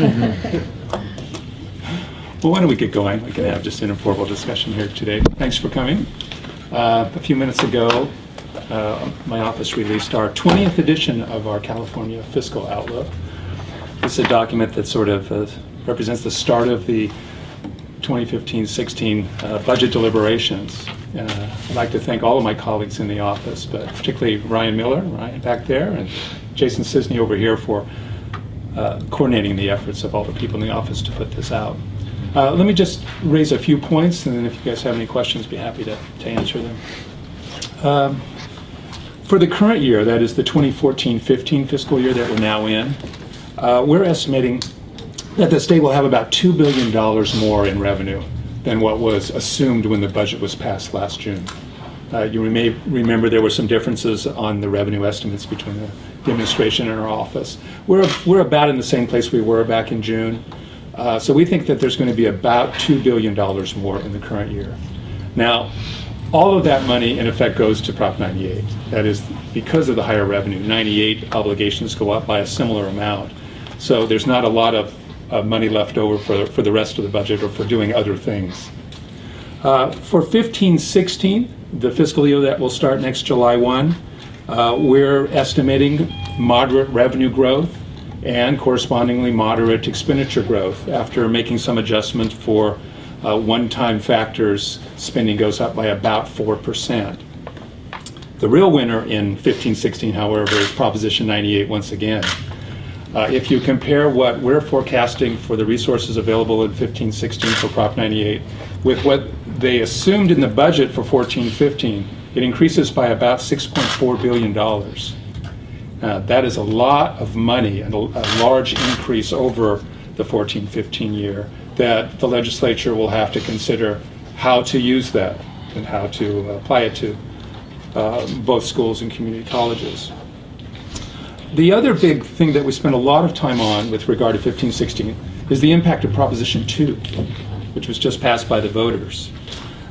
Well, why don't we get going? We can have just an informal discussion here today. Thanks for coming. A few minutes ago, my office released our 20th edition of our California Fiscal Outlook. This is a document that sort of represents the start of the 2015-16 budget deliberations. I'd like to thank all of my colleagues in the office, but particularly Ryan Miller, Ryan back there, and Jason Cisney over here for coordinating the efforts of all the people in the office to put this out. Let me just raise a few points, and then if you guys have any questions, be happy to answer them. For the current year, that is the 2014-15 fiscal year that we're now in, we're estimating that the state will have about $2 billion more in revenue than what was assumed when the budget was passed last June. You may remember there were some differences on the revenue estimates between the administration and our office. We're about in the same place we were back in June. So we think that there's going to be about $2 billion more in the current year. Now, all of that money, in effect, goes to Prop 98. That is, because of the higher revenue, 98 obligations go up by a similar amount. So there's not a lot of money left over for the rest of the budget or for doing other things. For 15-16, the fiscal year that will start next July 1, we're estimating moderate revenue growth and correspondingly moderate expenditure growth. After making some adjustment for one-time factors, spending goes up by about 4%. The real winner in 15-16, however, is Proposition 98 once again. If you compare what we're forecasting for the resources available in 15-16 for Prop 98 with what they assumed in the budget for 14-15, it increases by about $6.4 billion. That is a lot of money and a large increase over the 14-15 year that the legislature will have to consider how to use that and how to apply it to both schools and community colleges. The other big thing that we spent a lot of time on with regard to 15-16 is the impact of Proposition 2, which was just passed by the voters.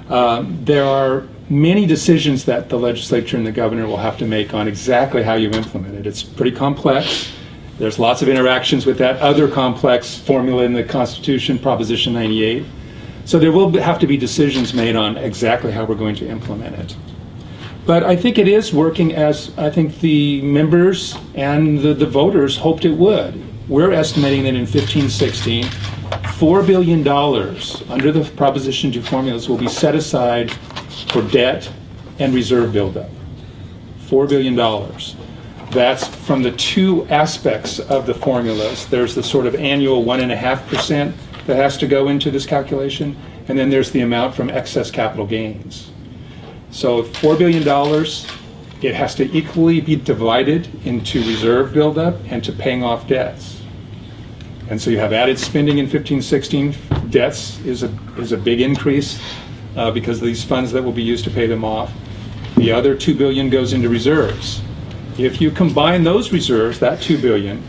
There are many decisions that the legislature and the governor will have to make on exactly how you implement it. It's pretty complex. There's lots of interactions with that other complex formula in the Constitution, Proposition 98. So there will have to be decisions made on exactly how we're going to implement it. But I think it is working as I think the members and the voters hoped it would. We're estimating that in 15-16, $4 billion under the Proposition 2 formulas will be set aside for debt and reserve buildup. $4 billion. That's from the two aspects of the formulas. There's the sort of annual 1.5% that has to go into this calculation, and then there's the amount from excess capital gains. So $4 billion, it has to equally be divided into reserve buildup and to paying off debts. And so you have added spending in 15-16. Debts is a big increase because of these funds that will be used to pay them off. The other $2 billion goes into reserves. If you combine those reserves, that $2 billion,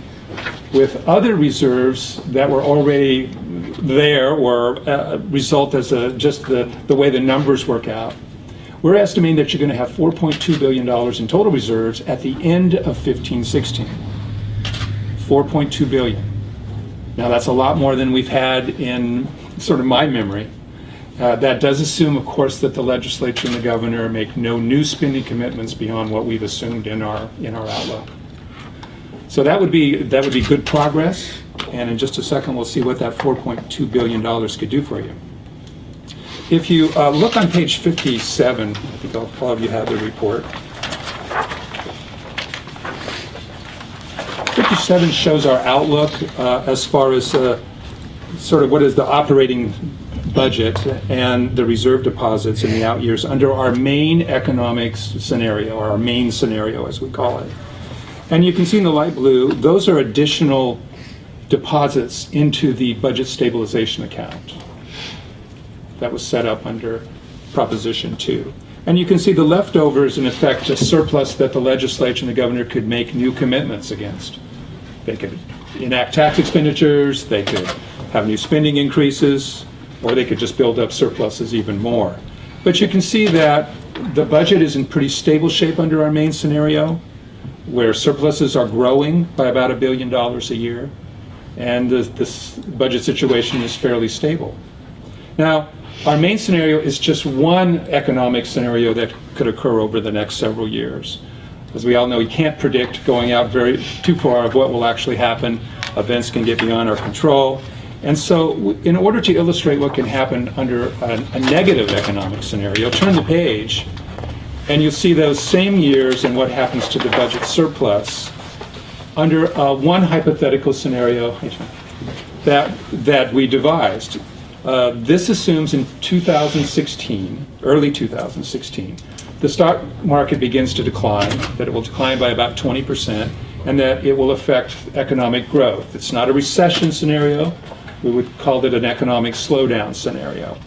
with other reserves that were already there or result as just the way the numbers work out, we're estimating that you're going to have $4.2 billion in total reserves at the end of 15-16. $4.2 billion. Now that's a lot more than we've had in sort of my memory. That does assume, of course, that the legislature and the governor make no new spending commitments beyond what we've assumed in our outlook. So that would be good progress, and in just a second we'll see what that $4.2 billion could do for you. If you look on page 57, I think all of you have the report. 57 shows our outlook as far as sort of what is the operating budget and the reserve deposits in the out years under our main economic scenario, or our main scenario as we call it. And you can see in the light blue, those are additional deposits into the budget stabilization account that was set up under Proposition 2. And you can see the leftovers, in effect, a surplus that the legislature and the governor could make new commitments against. They could enact tax expenditures, they could have new spending increases, or they could just build up surpluses even more. But you can see that the budget is in pretty stable shape under our main scenario, where surpluses are growing by about $1 billion a year. and this budget situation is fairly stable. Now, our main scenario is just one economic scenario that could occur over the next several years. As we all know, you can't predict going out too far of what will actually happen. Events can get beyond our control. And so in order to illustrate what can happen under a negative economic scenario, turn the page and you'll see those same years and what happens to the budget surplus under one hypothetical scenario that we devised. This assumes in 2016, early 2016, the stock market begins to decline, that it will decline by about 20%, and that it will affect economic growth. It's not a recession scenario. We would call it an economic slowdown scenario.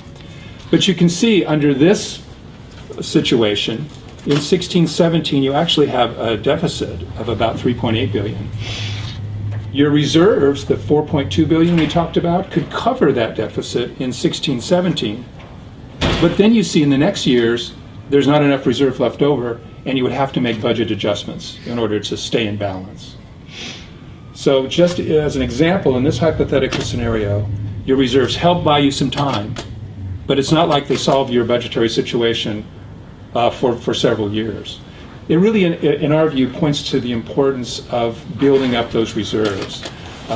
But you can see under this situation, in 16-17, you actually have a deficit of about $3.8 billion. Your reserves, the $4.2 billion we talked about, could cover that deficit in 16-17. But then you see in the next years, there's not enough reserve left over, and you would have to make budget adjustments in order to stay in balance. So just as an example, in this hypothetical scenario, your reserves help buy you some time, but it's not like they solve your budgetary situation for several years. It really, in our view, points to the importance of building up those reserves.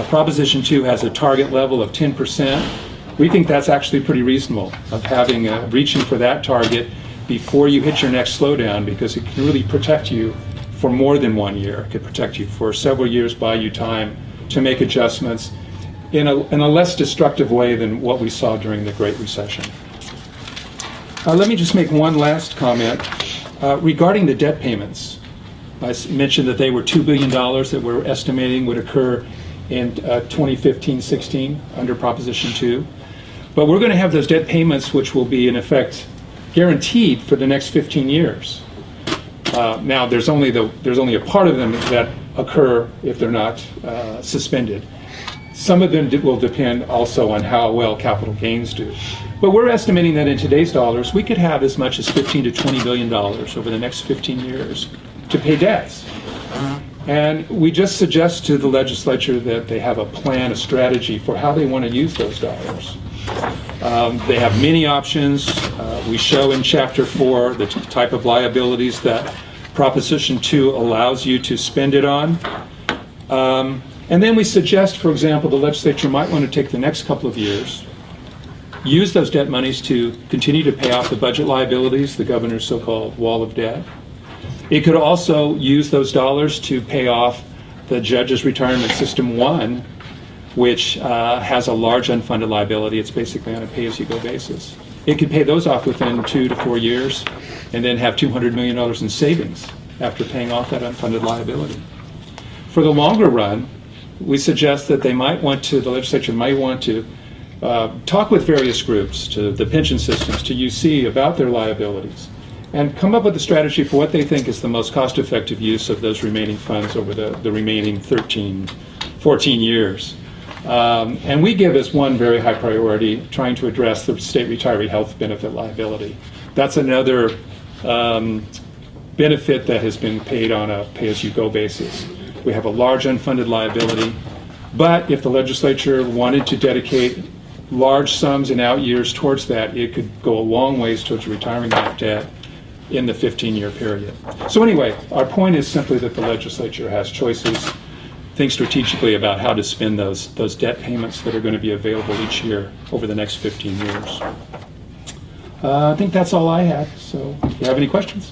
Proposition 2 has a target level of 10%. We think that's actually pretty reasonable, of having reaching for that target before you hit your next slowdown, because it can really protect you for more than 1 year. It could protect you for several years, buy you time to make adjustments in a less destructive way than what we saw during the Great Recession. Let me just make one last comment regarding the debt payments. I mentioned that they were $2 billion that we're estimating would occur in 2015-16 under Proposition 2. But we're going to have those debt payments which will be in effect guaranteed for the next 15 years. Now, there's only a part of them that occur if they're not suspended. Some of them will depend also on how well capital gains do. But we're estimating that in today's dollars, we could have as much as $15 to $20 billion over the next 15 years to pay debts. And we just suggest to the legislature that they have a plan, a strategy for how they want to use those dollars. They have many options. We show in Chapter 4 the type of liabilities that Proposition 2 allows you to spend it on. And then we suggest, for example, the legislature might want to take the next couple of years, use those debt monies to continue to pay off the budget liabilities, the governor's so-called wall of debt. It could also use those dollars to pay off the Judges Retirement System 1, which has a large unfunded liability. It's basically on a pay-as-you-go basis. It could pay those off within 2 to 4 years and then have $200 million in savings after paying off that unfunded liability. For the longer run, we suggest that the legislature might want to talk with various groups, to the pension systems, to UC, about their liabilities, and come up with a strategy for what they think is the most cost-effective use of those remaining funds over the remaining 14 years. And we give as one very high priority trying to address the state retiree health benefit liability. That's another benefit that has been paid on a pay-as-you-go basis. We have a large unfunded liability, but if the legislature wanted to dedicate large sums in out years towards that, it could go a long ways towards retiring that debt in the 15-year period. So anyway, our point is simply that the legislature has choices. Think strategically about how to spend those debt payments that are going to be available each year over the next 15 years. I think that's all I had. So if you have any questions?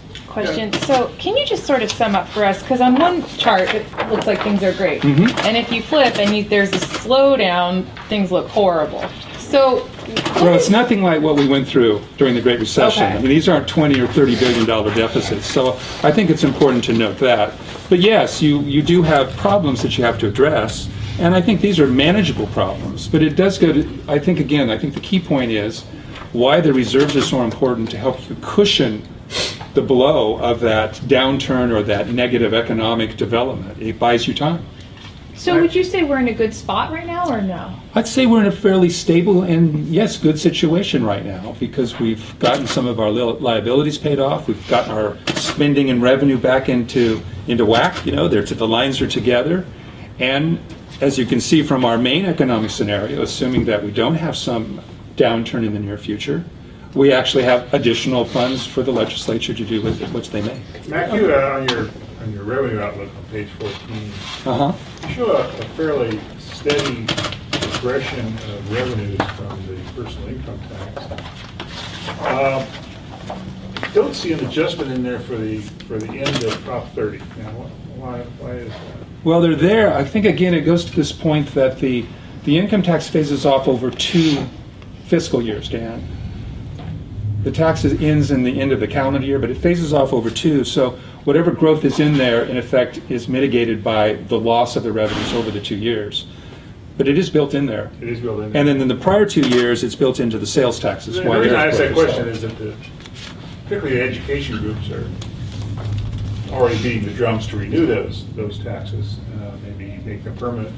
So can you just sort of sum up for us? Because on one chart, it looks like things are great. Mm-hmm. And if you flip and there's a slowdown, things look horrible. So well, it's nothing like what we went through during the Great Recession. Okay. I mean, these aren't $20 or $30 billion deficits. So I think it's important to note that. But yes, you do have problems that you have to address. And I think these are manageable problems. But it does go to, I think the key point is why the reserves are so important to help you cushion the blow of that downturn or that negative economic development. It buys you time. So would you say we're in a good spot right now or no? I'd say we're in a fairly stable and, yes, good situation right now because we've gotten some of our liabilities paid off. We've gotten our spending and revenue back into whack. The lines are together. And as you can see from our main economic scenario, assuming that we don't have some downturn in the near future, we actually have additional funds for the legislature to do with it, which they may. Mac, you on your revenue outlook on page 14, you show a fairly steady progression of revenues from the personal income tax. Don't see an adjustment in there for the end of Prop 30. Now, why is that? Well, they're there. I think, again, it goes to this point that the income tax phases off over 2 fiscal years, Dan. The tax ends in the end of the calendar year, but it phases off over 2. So whatever growth is in there, in effect, is mitigated by the loss of the revenues over the 2 years. But it is built in there. It is built in there. And then in the prior 2 years, it's built into the sales taxes. The reason I ask that question is that particularly the education groups are already beating the drums to renew those taxes, maybe make them permanent,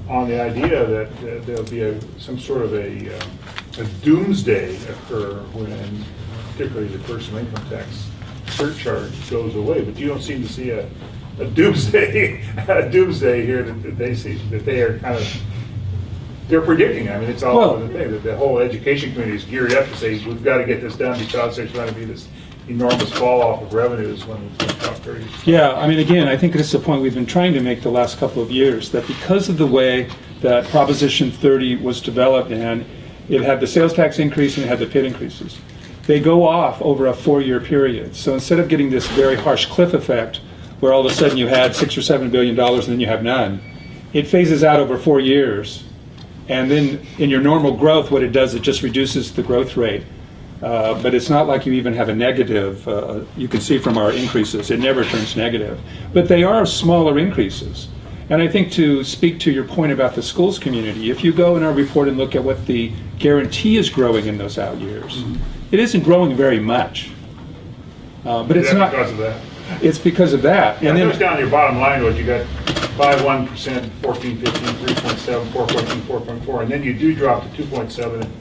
on the idea that there'll be some sort of a doomsday occur when particularly the personal income tax surcharge goes away. But you don't seem to see a doomsday here that they see, that they are kind of, they're predicting. I mean, it's all over the thing, that the whole education community is geared up to say, we've got to get this done because there's going to be this enormous fall off of revenues when Prop 30. Yeah, I mean, again, I think this is a point we've been trying to make the last couple of years, that because of the way that Proposition 30 was developed, and it had the sales tax increase and it had the PIT increases, they go off over a 4-year period. So instead of getting this very harsh cliff effect, where all of a sudden you had $6 or $7 billion and then you have none, it phases out over 4 years. And then in your normal growth, what it does, it just reduces the growth rate. But it's not like you even have a negative. You can see from our increases, it never turns negative. But they are smaller increases. And I think to speak to your point about the schools community, if you go in our report and look at what the guarantee is growing in those out years, it isn't growing very much. But it's not because of that. It's because of that. Yeah, and then it goes down to your bottom line, what you got 5.1%, 14, 15, 3.7, 4.2, 4.4, and then you do drop to 2.7 and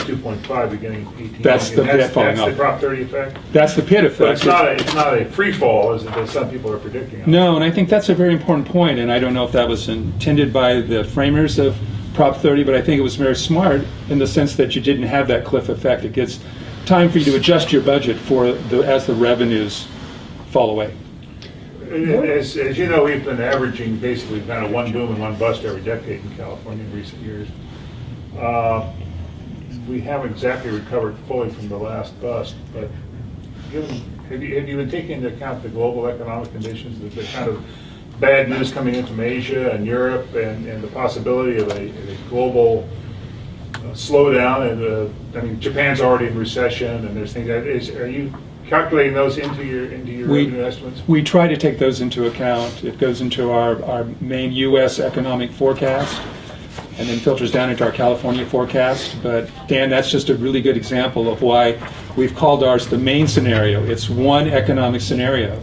2.5 beginning 18. That's the PIT falling off. That's the Prop 30 effect. That's the PIT effect. But it's not a free fall as some people are predicting. No, and I think that's a very important point, and I don't know if that was intended by the framers of Prop 30, but I think it was very smart in the sense that you didn't have that cliff effect. It gives time for you to adjust your budget as the revenues fall away. As you know, we've been averaging basically kind of one boom and one bust every decade in California in recent years. We haven't exactly recovered fully from the last bust, but have you been taking into account the global economic conditions, the kind of bad news coming in from Asia and Europe, and the possibility of a global slowdown? And I mean, Japan's already in recession, and there's things. Are you calculating those into your revenue estimates? We try to take those into account. It goes into our main U.S. economic forecast, and then filters down into our California forecast. But Dan, that's just a really good example of why we've called ours the main scenario. It's one economic scenario.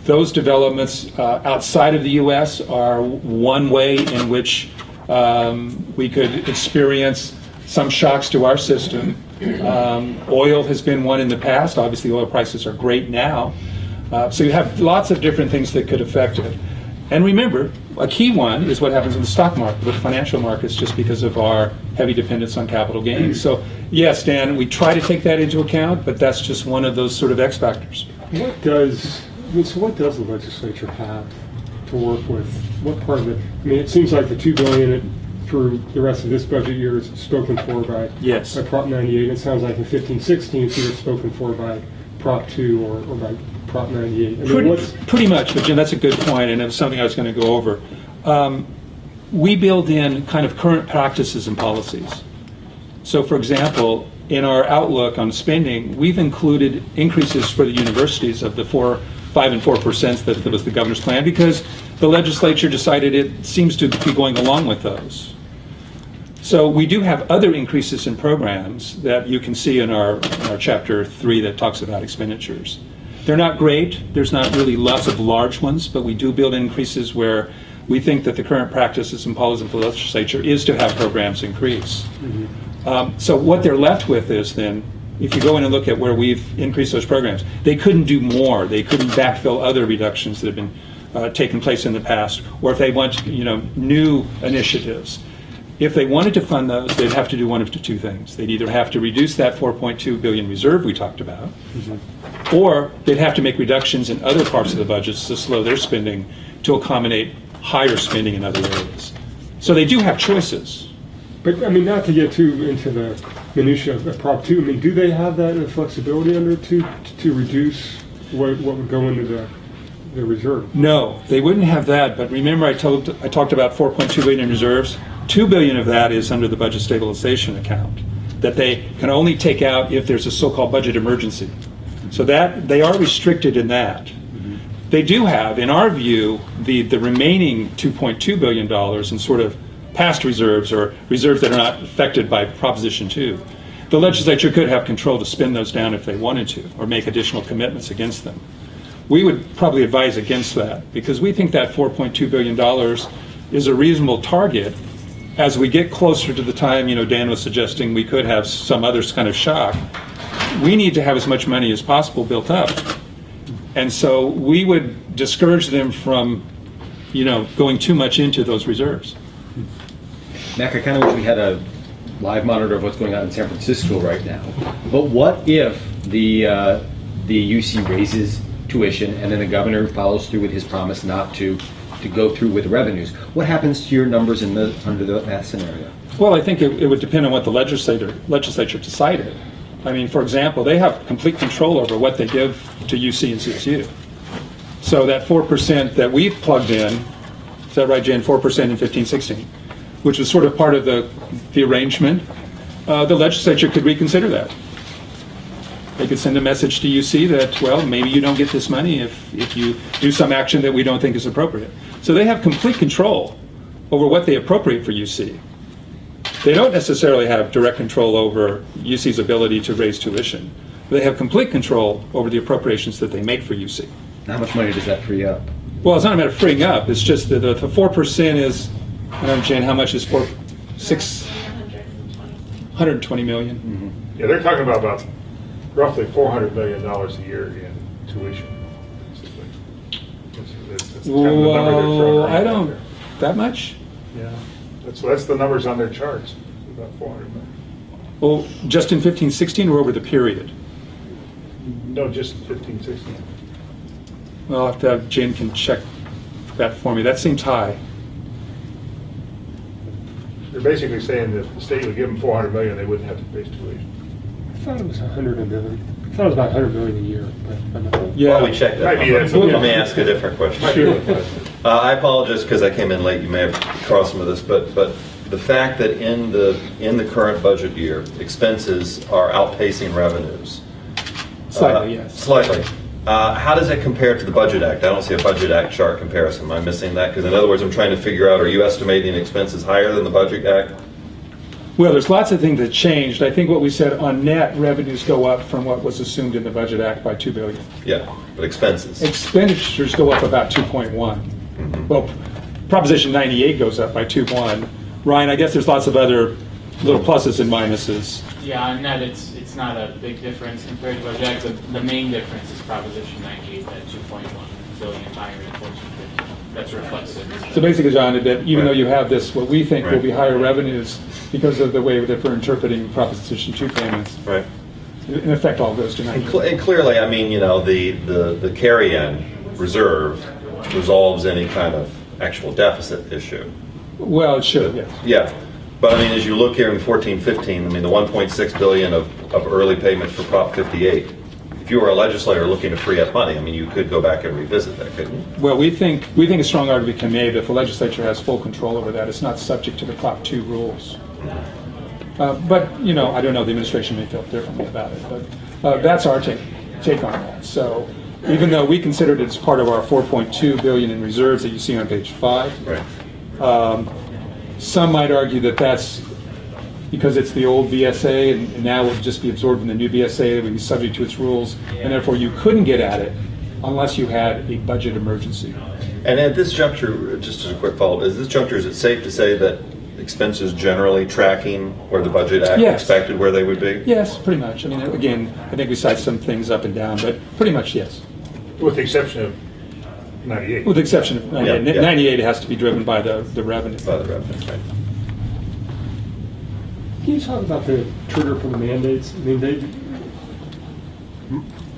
Those developments outside of the U.S. are one way in which we could experience some shocks to our system. Oil has been one in the past. Obviously, oil prices are great now. So you have lots of different things that could affect it. And remember, a key one is what happens in the stock market, with financial markets, just because of our heavy dependence on capital gains. So yes, Dan, we try to take that into account, but that's just one of those sort of X factors. What does the legislature have to work with? What part of it? I mean, it seems like the $2 billion through the rest of this budget year is spoken for by Prop 98. It sounds like in 15-16 it's either spoken for by Prop 2 or by Prop 98. I mean, pretty much, but Jim, that's a good point, and it was something I was going to go over. We build in kind of current practices and policies. So, for example, in our outlook on spending, we've included increases for the universities of the 5 and 4% that was the governor's plan, because the legislature decided it seems to be going along with those. So we do have other increases in programs that you can see in our Chapter 3 that talks about expenditures. They're not great. There's not really lots of large ones, but we do build increases where we think that the current practices and policies of the legislature is to have programs increase. Mm-hmm. So what they're left with is then, if you go in and look at where we've increased those programs, they couldn't do more. They couldn't backfill other reductions that have been taken place in the past, or if they want, new initiatives. If they wanted to fund those, they'd have to do one of the two things. They'd either have to reduce that 4.2 billion reserve we talked about, or they'd have to make reductions in other parts of the budgets to slow their spending to accommodate higher spending in other areas. So they do have choices. But I mean, not to get too into the minutia of Prop 2, I mean, do they have that flexibility under 2 to reduce what would go into the reserve? No, they wouldn't have that. But remember, I talked about 4.2 billion in reserves. 2 billion of that is under the budget stabilization account that they can only take out if there's a so-called budget emergency. So that they are restricted in that. They do have, in our view, the remaining $2.2 billion in sort of past reserves or reserves that are not affected by Proposition 2. The legislature could have control to spend those down if they wanted to, or make additional commitments against them. We would probably advise against that, because we think that $4.2 billion is a reasonable target. As we get closer to the time, Dan was suggesting we could have some other kind of shock, we need to have as much money as possible built up. And so we would discourage them from, going too much into those reserves. Mac, I kind of wish we had a live monitor of what's going on in San Francisco right now. But what if the UC raises tuition and then the governor follows through with his promise not to go through with revenues? What happens to your numbers under that scenario? Well, I think it would depend on what the legislature decided. I mean, for example, they have complete control over what they give to UC and CSU. So that 4% that we've plugged in, is that right, Jan? 4% in 15-16, which was sort of part of the arrangement. The legislature could reconsider that. They could send a message to UC that, well, maybe you don't get this money if you do some action that we don't think is appropriate. So they have complete control over what they appropriate for UC. They don't necessarily have direct control over UC's ability to raise tuition. They have complete control over the appropriations that they make for UC. How much money does that free up? Well, it's not a matter of freeing up. It's just that the 4% is, I don't know, Jan, how much is 120 million? Mm-hmm. Yeah, they're talking about roughly $400 million a year in tuition. That's kind of the number they're throwing around I don't, there. that much? Yeah, that's the numbers on their charts, about 400 million. Well, just in 15-16 or over the period? No, just 15, 16. Well, I'll have to have Jan can check that for me. That seems high. They're basically saying that if the state would give them 400 million, they wouldn't have to pay tuition. I thought it was 100 million. I thought it was about 100 million a year. But I'm not. Yeah. While we check that, Might be that. let me ask a different question. Sure. I apologize because I came in late. You may have crossed some of this, but the fact that in the current budget year, expenses are outpacing revenues. Slightly, yes. Slightly. How does that compare to the Budget Act? I don't see a Budget Act chart comparison. Am I missing that? Because in other words, I'm trying to figure out, are you estimating expenses higher than the Budget Act? Well, there's lots of things that changed. I think what we said on net revenues go up from what was assumed in the Budget Act by $2 billion. Yeah, but expenses. Expenditures go up about 2.1. Well, Proposition 98 goes up by 2.1. Ryan, I guess there's lots of other little pluses and minuses. Yeah, on net, it's not a big difference compared to Budget Act. The main difference is Proposition 98, that 2.1 billion higher in 1450. That's reflected in this. So basically, John, that even though you have this, what we think will Right. be higher revenues because of the way that we're interpreting Proposition 2 payments, Right. in effect, all goes to 98. And clearly, I mean, the carry-in reserve resolves any kind of actual deficit issue. Well, it should, yes. Yeah, but I mean, as you look here in 14-15, I mean, the 1.6 billion of early payments for Prop 58. If you were a legislator looking to free up money, I mean, you could go back and revisit that, couldn't you? Well, we think a strong argument can be made that the legislature has full control over that. It's not subject to the Prop 2 rules. But I don't know. The administration may feel differently about it. But that's our take on that. So even though we considered it as part of our 4.2 billion in reserves that you see on page 5, Right. some might argue that that's because it's the old BSA and now it would just be absorbed in the new BSA that would be subject to its rules, and therefore you couldn't get at it unless you had a budget emergency. And at this juncture, just as a quick follow-up, is it safe to say that expenses generally tracking where the Budget Act Yes. expected where they would be? Yes, pretty much. I mean, again, I think we cite some things up and down, but pretty much yes. With the exception of 98. With the exception of 98. Yeah, yeah. 98 has to be driven by the revenue. By the revenue, right? Can you talk about the trigger for the mandates?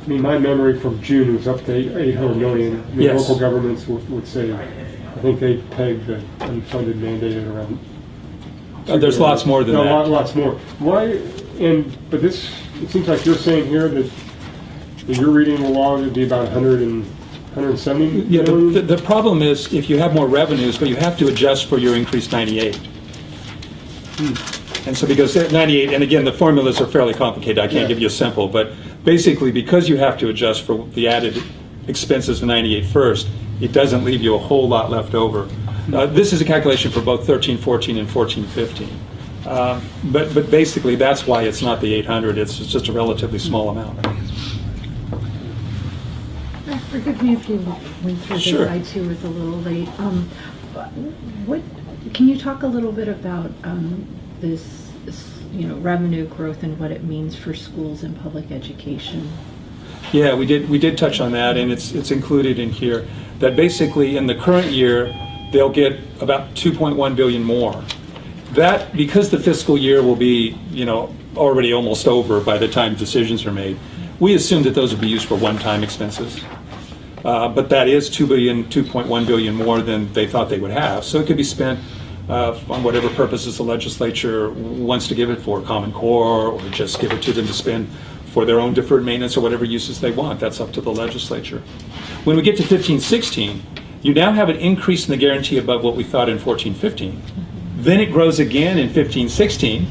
My memory from June was up to 800 million. Yes. Local governments would say, I think they pegged the unfunded mandate at around. There's lots more than that. Lots more. Why? But this, it seems like you're saying here that you're reading the law, it'd be about 170 Yeah, million? the problem is if you have more revenues, but you have to adjust for your increased 98. And so because 98, and again, the formulas are fairly complicated. I can't give you a simple, but basically because you have to adjust for the added expenses of 98 first, it doesn't leave you a whole lot left over. This is a calculation for both 13-14 and 14-15. But basically that's why it's not the 800. It's just a relatively small amount. Forgive me if you went through Sure. this. I too was a little late. What can you talk a little bit about this, revenue growth and what it means for schools and public education? Yeah, we did touch on that, and it's included in here. That basically in the current year they'll get about 2.1 billion more. That because the fiscal year will be already almost over by the time decisions are made, we assume that those will be used for one-time expenses. But that is 2.1 billion more than they thought they would have. So it could be spent on whatever purposes the legislature wants to give it for, Common Core, or just give it to them to spend for their own deferred maintenance or whatever uses they want. That's up to the legislature. When we get to 15-16, you now have an increase in the guarantee above what we thought in 14-15. Then it grows again in 15-16.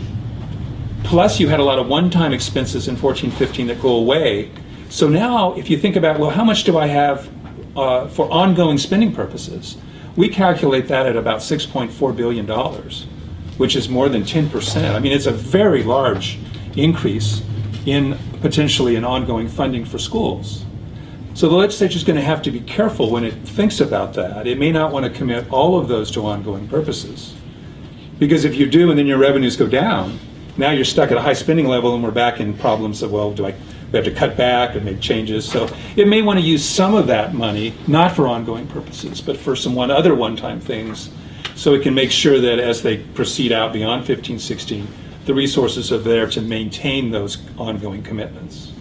Plus you had a lot of one-time expenses in 14-15 that go away. So now if you think about, well, how much do I have for ongoing spending purposes? We calculate that at about $6.4 billion, which is more than 10%. I mean, it's a very large increase in potentially an ongoing funding for schools. So the legislature is going to have to be careful when it thinks about that. It may not want to commit all of those to ongoing purposes. Because if you do and then your revenues go down, now you're stuck at a high spending level and we're back in problems of, well, we have to cut back and make changes. So it may want to use some of that money, not for ongoing purposes, but for some other one-time things, so it can make sure that as they proceed out beyond 15-16, the resources are there to maintain those ongoing commitments.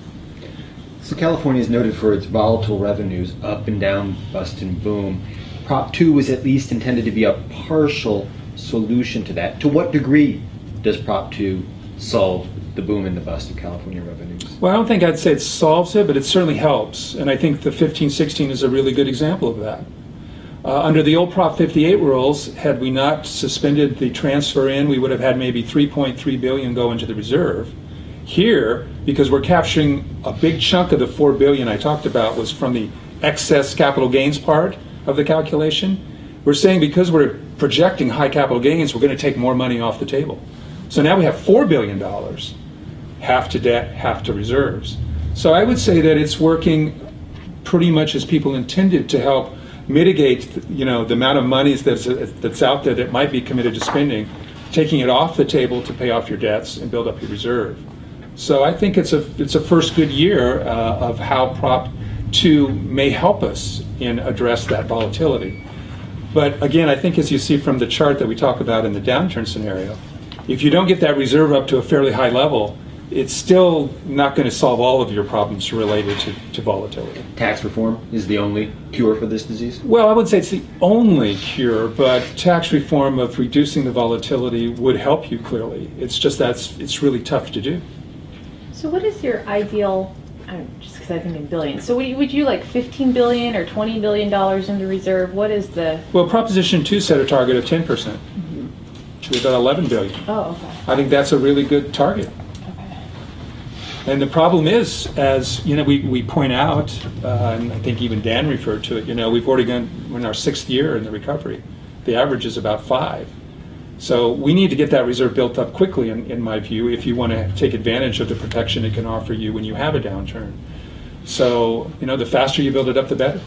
So California is noted for its volatile revenues, up and down, bust and boom. Prop 2 was at least intended to be a partial solution to that. To what degree does Prop 2 solve the boom and the bust of California revenues? Well, I don't think I'd say it solves it, but it certainly helps. And I think the 15-16 is a really good example of that. Under the old Prop 58 rules, had we not suspended the transfer in, we would have had maybe $3.3 billion go into the reserve. Here, because we're capturing a big chunk of the $4 billion I talked about was from the excess capital gains part of the calculation, we're saying because we're projecting high capital gains, we're going to take more money off the table. So now we have $4 billion, half to debt, half to reserves. So I would say that it's working pretty much as people intended to help mitigate, the amount of money that's out there that might be committed to spending, taking it off the table to pay off your debts and build up your reserve. So I think it's a first good year of how Prop 2 may help us in address that volatility. But again, I think as you see from the chart that we talk about in the downturn scenario, if you don't get that reserve up to a fairly high level, it's still not going to solve all of your problems related to volatility. Tax reform is the only cure for this disease? Well, I would say it's the only cure, but tax reform of reducing the volatility would help you clearly. It's just it's really tough to do. So what is your ideal, just because I think in billions, so would you like $15 billion or $20 billion into reserve? What is the... Well, Proposition 2 set a target of 10%. We've got $11 billion. Oh, okay. I think that's a really good target. Okay. And the problem is, as we point out, and I think even Dan referred to it, we've already gone in our 6th year in the recovery. The average is about 5. So we need to get that reserve built up quickly, in my view, if you want to take advantage of the protection it can offer you when you have a downturn. So, the faster you build it up, the better.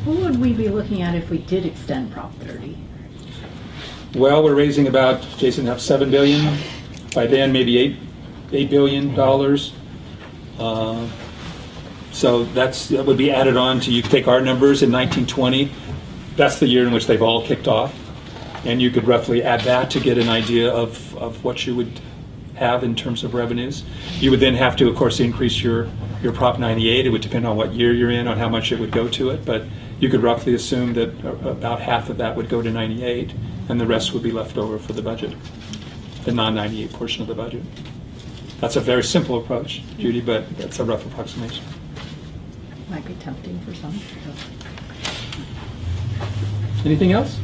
What would we be looking at if we did extend Prop 30? Well, we're raising about, Jason, up $7 billion. By then, maybe $8 billion. So that would be added on to, you could take our numbers in 1920. That's the year in which they've all kicked off. And you could roughly add that to get an idea of what you would have in terms of revenues. You would then have to, of course, increase your Prop 98. It would depend on what year you're in, on how much it would go to it. But you could roughly assume that about half of that would go to 98, and the rest would be left over for the budget, the non-98 portion of the budget. That's a very simple approach, Judy, but that's a rough approximation. Might be tempting for some. Anything else?